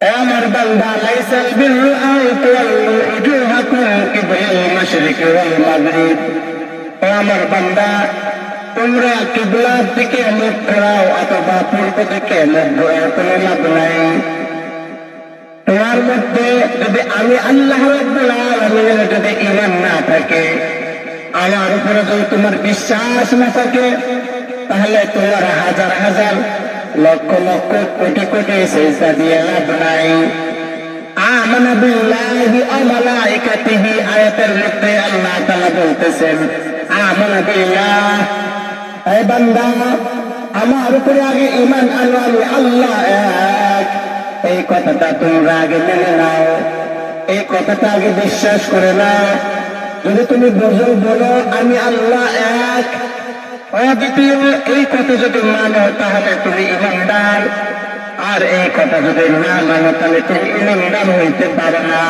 আমার বান্দা লাইসাল বিররু আন তুওয়াল্লু উজুহাকুম কিবলাল মাশরিকি ওয়াল মাগরিব। ও আমার বান্দা, তোমরা কিবলার দিকে মুখ ফেরাও অথবা পূর্ব দিকে মুখ ঘোরাও, কোনো লাভ নাই। তোমার মধ্যে যদি আমি আল্লাহ রাব্বুল আলামিনের যদি ঈমান না থাকে, আমার উপরে যদি তোমার বিশ্বাস না থাকে, তাহলে তোমার হাজার হাজার লক্ষ লক্ষ কোটি কোটি সিজদা দিয়ে লাভ নাই। আমানা বিল্লাহি ওয়া মালাইকাতিহি আয়াতের মধ্যে আল্লাহ তাআলা বলতেছেন, আমানা বিল্লাহ, হে বান্দা আমার উপরে আগে ঈমান আনো, আমি আল্লাহ এক। এই কথাটা তোমরা আগে মেনে নাও, এই কথাটা আগে বিশ্বাস করে নাও। যদি তুমি বুঝো, বলো আমি আল্লাহ এক, অদ্বিতীয়, এই কথা যদি মানো তাহলে তুমি ঈমানদার। আর এই কথা যদি না মানো তাহলে তুমি ঈমানদার হইতে পারো না।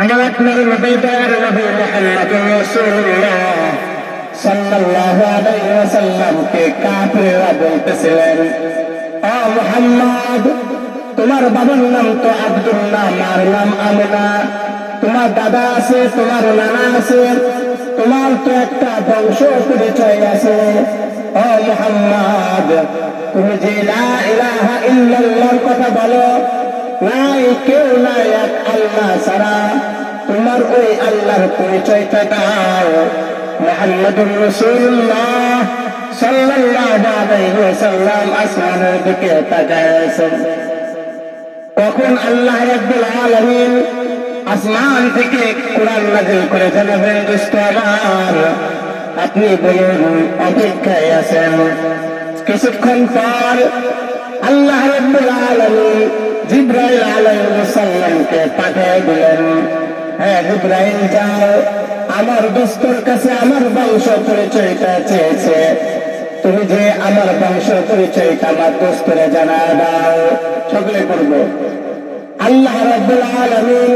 আমার আপনার নবী দয়ার নবী মুহাম্মদুর রাসূলুল্লাহ সাল্লাল্লাহু আলাইহি ওয়াসাল্লামকে কাফিররা বলতেছিলেন, ও মুহাম্মদ, তোমার বাবার নাম তো আব্দুল্লাহ, মার নাম আমিনা, তোমার দাদা আছে, তোমার নানা আছে, তোমার তো একটা বংশ পরিচয় আছে। ও মুহাম্মদ, তুমি যে লা ইলাহা ইল্লাল্লাহর কথা বলো, নাই কেউ নাই এক আল্লাহ ছাড়া, তোমার ওই আল্লাহর পরিচয়টা দাও। মুহাম্মদুর রাসূলুল্লাহ সাল্লাল্লাহু আলাইহি ওয়াসাল্লাম আসমানের দিকে তাকাইছেন। তখন আল্লাহ রাব্বুল আলামিন আসমান থেকে কোরআন নাযিল করে জানাবেন, দোস্ত আমার, আপনি বলুন অপেক্ষায় আছেন। কিছুক্ষণ পর আল্লাহ রাব্বুল আলামিন জিবরাইল আলাইহিস সালামকে পাঠিয়ে দিলেন, হ্যাঁ জিবরাইল যাও, আমার দোস্তর কাছে আমার বংশ পরিচয়টা চেয়েছে, তুমি যে আমার বংশ পরিচয়টা আমার দোস্তরে জানা দাও। সকলে করব। আল্লাহ রাব্বুল আলামিন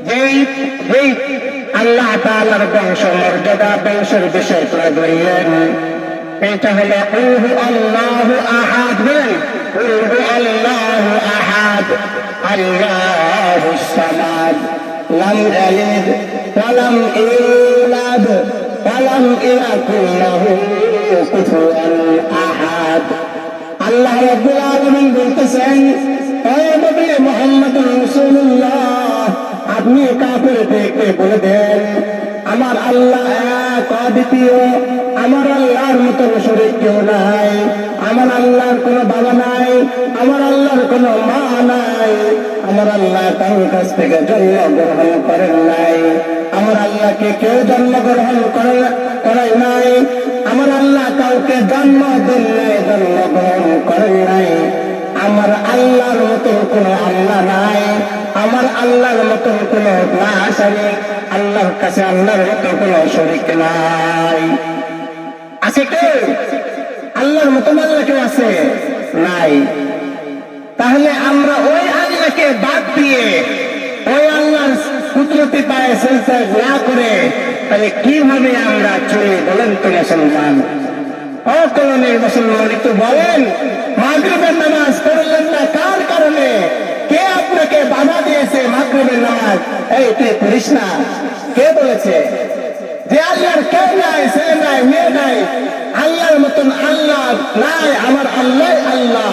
যেই আল্লাহ তাআলার বংশ মর্যাদা, বংশের বিষয় তুলে ধরলেন, এটা হলো কুলহু আল্লাহু আহাদ। বলেন কুলহু আল্লাহু আহাদ, আল্লাহুস সামাদ, লাম ইয়ালিদ ওয়া লাম ইউলাদ ওয়া লাম ইয়াকুল লাহু কুফুয়ান আহাদ। আল্লাহ রাব্বুল আলামিন বলতেছেন, হে নবী মুহাম্মদুর রাসূলুল্লাহ, আপনি কাফেরদেরকে বলে দেন, আমার আল্লাহ এক, অদ্বিতীয়, আমার আল্লাহর মতো শরীক কেউ নাই, আমার আল্লাহর কোনো বাবা নাই, আমার আল্লাহর কোনো মা নাই, আমার আল্লাহ কারোর কাছ থেকে জন্মগ্রহণ করেন নাই, আমার আল্লাহকে কেউ জন্মগ্রহণ করেন নাই, আমার আল্লাহ কাউকে জন্ম দেন নাই, জন্মগ্রহণ করেন নাই, আমার আল্লাহর মতো কোনো আল্লাহ নাই, আমার আল্লাহর মতো কোনো না শরীক, আল্লাহর কাছে আল্লাহর মতো কোনো শরীক নাই। আছে কেউ আল্লাহর মতো? আল্লাহ কেউ আছে? নাই। তাহলে আমরা ওই আল্লাহকে বাদ দিয়ে ওই আল্লাহর কুদরতি পায়ে সিজদা না করে তাহলে কিভাবে আমরা চলি? বলেন তো মুসলমান, অকলনের মুসলমান, একটু বলেন। মাগরিবের নামাজ পড়লেন না কার কারণে? কে আপনাকে বাধা দিয়েছে মাগরিবের নামাজ এই তুই পড়িস না? কে বলেছে? যে আল্লাহর কেউ নাই, ছেলে নাই, মেয়ে নাই, আল্লাহর মতন আল্লাহ নাই, আমার আল্লাহ আল্লাহ,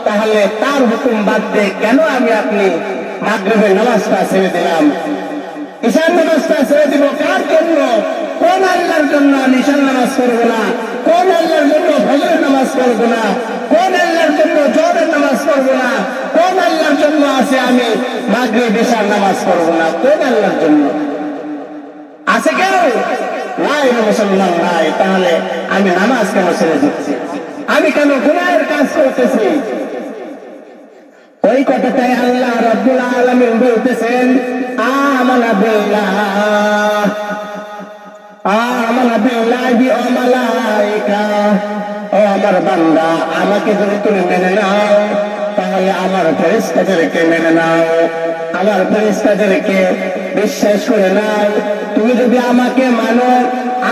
তাহলে তার হুকুম বাদ দিয়ে কেন আমি আপনি মাগরিবের নামাজটা ছেড়ে দিলাম? ঈশার নামাজটা ছেড়ে দিব কার জন্য? কোন আল্লাহর জন্য আমি ঈশার নামাজ পড়বো না? কোন আল্লাহর জন্য ফজরের নামাজ পড়বো না? কোন আল্লাহর জন্য জোহরের নামাজ পড়বো না? কোন আল্লাহর জন্য আছে আমি মাগরিব ঈশার নামাজ পড়বো না? কোন আল্লাহর জন্য আছে? কেউ নাই, মুসলমান নাই। তাহলে আমি নামাজ কেন ছেড়ে দিচ্ছি? আমি কেন গুনাহের কাজ করতেছি? ওই কথাটাই আল্লাহ রাব্বুল আলামিন বলতেছেন, আমানা বিল্লাহ, আমানা বিল্লাহি ওয়া মালাইকা। ও আমার বান্দা, আমাকে যদি তুমি মেনে নাও তাহলে আমার ফেরেশতাদেরকে মেনে নাও, আমার ফেরেশতাদেরকে বিশ্বাস করে নাও। তুমি যদি আমাকে মানো,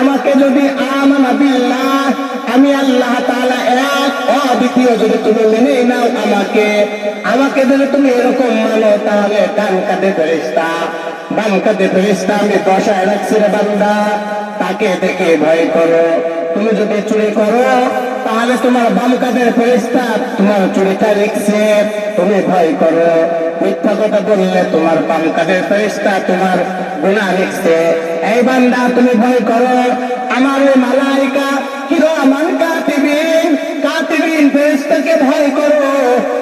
আমাকে যদি আমানা বিল্লাহ, আমি আল্লাহ তাআলা এক, অদ্বিতীয়, যদি তুমি মেনে নাও আমাকে আমাকে যদি তুমি এরকম মানো তাহলে ডান কাঁধে ফেরেশতা, বাম কাঁধে ফেরেশতা আমি বসায় রাখছি রে বান্দা, তাকে দেখে ভয় করো। তুমি যদি চুরি করো তাহলে তোমার বাম কাঁধের ফেরেশতা তোমার চুরিটা লিখছে, তুমি ভয় করো। মিথ্যা কথা বললে তোমার বাম কাঁধের ফেরেশতা তোমার গুনাহ লিখছে। এই বান্দা তুমি ভয় করো আমার ওই মালাইকা কিরামান কাতিবিন, কাতিবিন ফেরেশতাকে ভয় করো।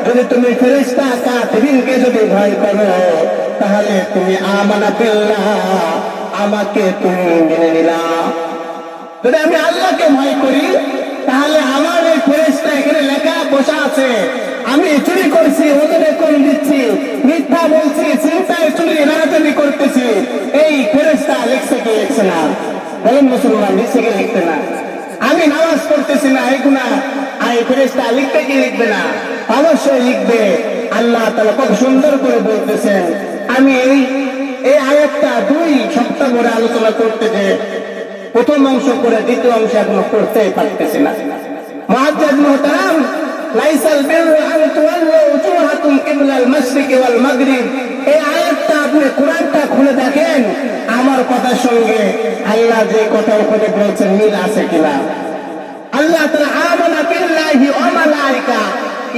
যদি তুমি ফেরেশতা কাতিবিনকে যদি ভয় করো তাহলে তুমি আমানা বিল্লাহ, আমাকে তুমি মেনে নিলা। যদি আমি আল্লাহকে ভয় করি তাহলে আমার এই ফেরেশতা এখানে লেখা বসা আছে, আমি চুরি করছি ওজনে কম দিচ্ছি, মিথ্যা বলছি, চিন্তায় চুরি রাজনীতি করতেছি, এই ফেরেশতা লিখছে কি লিখছে না? বলেন মুসলমান, লিখছে কি লিখতে না? আমি নামাজ পড়তেছি না, এই গুনাহ এই ফেরেশতা লিখতে কি লিখবে না? অবশ্যই লিখবে। আল্লাহ তাআলা খুব সুন্দর করে বলতেছেন। আমি এই আয়াতটা 2 সপ্তাহ ধরে আলোচনা করতে যে প্রথম অংশ করে দ্বিতীয় অংশ এখনো করতেই পারতেছি না। মুআজ্জাজ মুহতারাম, লাইসাল বিররু আন তুওয়াল্লু উজুহাকুম কিবলাল মাশরিকি ওয়াল মাগরিব, এই আয়াতটা আপনি কোরআনটা খুলে দেখেন, আমার কথার সঙ্গে আল্লাহ যে কথা ওখানে বলছেন মিল আছে কিনা। আল্লাহ তাআলা আমানা বিল্লাহি ওয়া মালাইকা,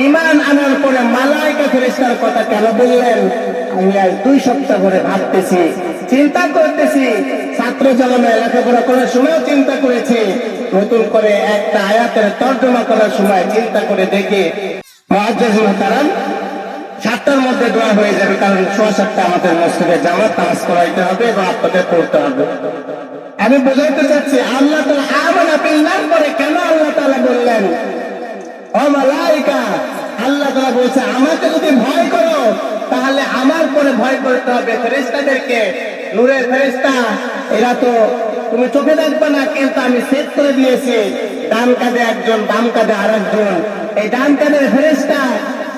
ঈমান আনার পরে মালাইকা ফেরেশতার কথা কেন বললেন? আমি আজ 2 সপ্তাহ ধরে ভাবতেছি, চিন্তা করতেছি, ছাত্র জনমে লেখাপড়া করার সময় চিন্তা করেছি, নতুন করে একটা আয়াতের তর্জমা করার সময় চিন্তা করে দেখি। মুআজ্জাজ মুহতারাম, 7টার মধ্যে দোয়া হয়ে যাবে, কারণ 7:15 আমাদের মসজিদে জামাত নামাজ পড়াইতে হবে এবং আপনাদের পড়তে হবে। আমি বোঝাইতে চাচ্ছি আল্লাহ তাআলা আমানা বিল্লাহ পরে কেন আল্লাহ তাআলা বললেন ও মালাইকা? আল্লাহ তাআলা বলছে আমাকে যদি ভয় করো তাহলে আমার পরে ভয় করতে হবে ফেরেশতাদেরকে। নূরের ফেরেশতা এরা তো তুমি চোখে দেখবে না, কিন্তু আমি সেট করে দিয়েছি, ডান কাঁধে একজন, বাম কাঁধে আরেকজন। এই ডান কাঁধের ফেরেশতা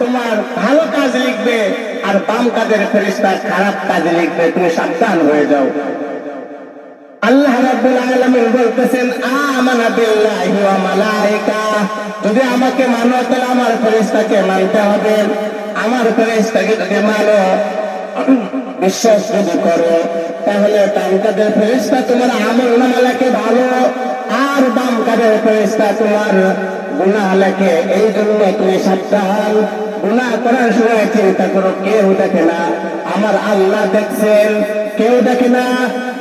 তোমার ভালো কাজ লিখবে আর বাম কাঁধের ফেরেশতা খারাপ কাজ লিখবে, তুমি সাবধান হয়ে যাও। আল্লাহ রাব্বুল আলামিন বলতেছেন আমানা বিল্লাহি ওয়া মালাইকা, যদি আমাকে মানো তাহলে আমার ফেরেশতাকে মানতে হবে। আমার ফেরেশতাকে যদি মানো, বিশ্বাস যদি করো, তাহলে ডান কাঁধের ফেরেশতা তোমার আমলনামা লেখে ভালো আর বাম কাঁধের ফেরেশতা তোমার গুনাহ লেখে। এই জন্য তুমি সাবধান, গুনাহ করার সময় চিন্তা করো কেউ দেখে না, আমার আল্লাহ দেখছেন। কেউ দেখে না,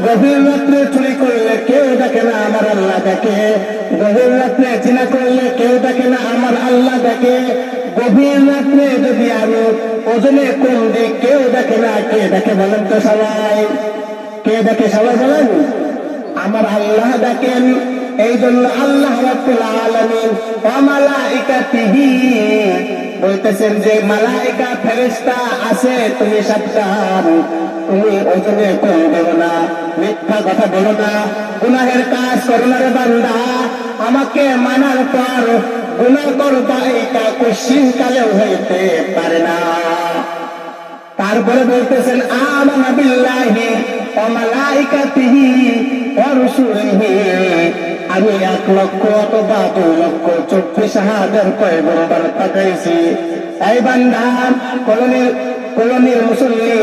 গভীর রাত্রে চুরি করলে কেউ দেখে না, আমার আল্লাহ দেখে। গভীর রাত্রে জিনা করলে কেউ দেখে না, আমার আল্লাহ দেখে। গভীর রাত্রে যদি আমি ওজনে কম দিই কেউ দেখে না, কে দেখে বলেন তো সবাই? কে দেখে সবাই বলেন? আমার আল্লাহ দেখেন। এই জন্য আল্লাহ রাব্বুল আলামিন ওয়া মালাইকাতিহি বলতেছেন যে মালাইকা ফেরেশতা আছে, তুমি সাবধান, তুমি ওজনে কম দেবো না, মিথ্যা কথা বলো না, গুনাহের কাজ করো না রে বান্দা। আমাকে মানার পর গুনাহ করবা এটা কোশ্চিন কালেও হইতে পারে না। তারপরে বলতেছেন আমানা বিল্লাহি ওয়া মালাইকাতিহি ওয়া রুসুলিহি, আমি 1 লক্ষ অথবা 2 লক্ষ 24,000 পয়গম্বর পাঠাইছি। এই বান্দা, কলোনির মুসল্লি,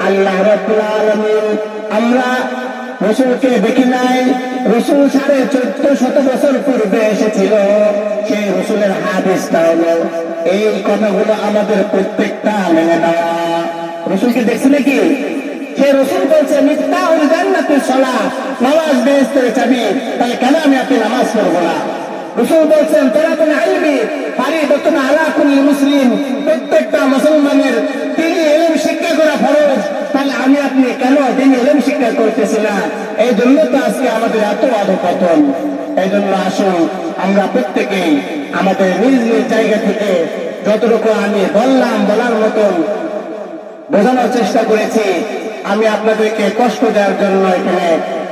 আল্লাহ রাব্বুল আলামিন আমরা রাসূলকে দেখি নাই। রাসূল 1450 বছর পূর্বে এসেছিল, সেই রাসূলের হাদিসটা হলো এই কথাগুলো আমাদের প্রত্যেকটা মেনে নেওয়া। রাসূলকে দেখছি নাকি? সে রাসূল বলছে মিফতাহুল জান্নাতিস সালাত, নামাজ বেহেশতের চাবি, তাহলে কেন আমি আপনি নামাজ পড়বো না? রাসূল বলছেন তালাবুল ইলমি ফারিদাতুন আলা কুল্লি মুসলিম, প্রত্যেকটা মুসলমানের দ্বীনি ইলম শিক্ষা করা ফরজ, তাহলে আমি আপনি কেন দ্বীনি ইলম শিক্ষা করতেছি না? এই জন্য তো আজকে আমাদের এত অধঃপতন। এই জন্য আসুন আমরা প্রত্যেকেই আমাদের নিজ নিজ জায়গা থেকে যতটুকু আমি বলার মতন বোঝানোর চেষ্টা করেছি। আমি আপনাদেরকে কষ্ট দেওয়ার জন্য এখানে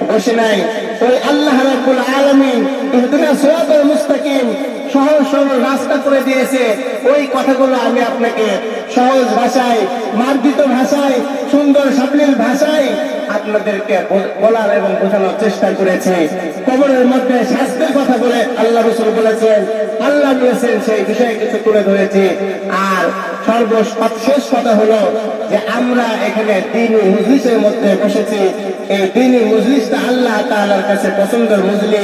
বসে নাই। ওই আল্লাহ রাব্বুল আলামিন ইহদিনাস সিরাতাল মুস্তাকিম, সহজ সরল রাস্তা করে দিয়েছে। ওই কথাগুলো আমি আপনাকে সহজ ভাষায়, মার্জিত ভাষায়, সুন্দর সাবলীল ভাষায় আপনাদেরকে বলার এবং বোঝানোর চেষ্টা করেছি। কবরের মধ্যে শাস্তির কথা বলে আল্লাহ রাসূল বলেছেন, আল্লাহ বলেছেন, সেই বিষয়ে কিছু তুলে ধরেছি। আর সর্বশেষ কথা হলো যে আমরা এখানে দ্বীনি মজলিসের মধ্যে বসেছি। এই দ্বীনি মজলিসটা আল্লাহ তাআলার কাছে পছন্দের মজলিস।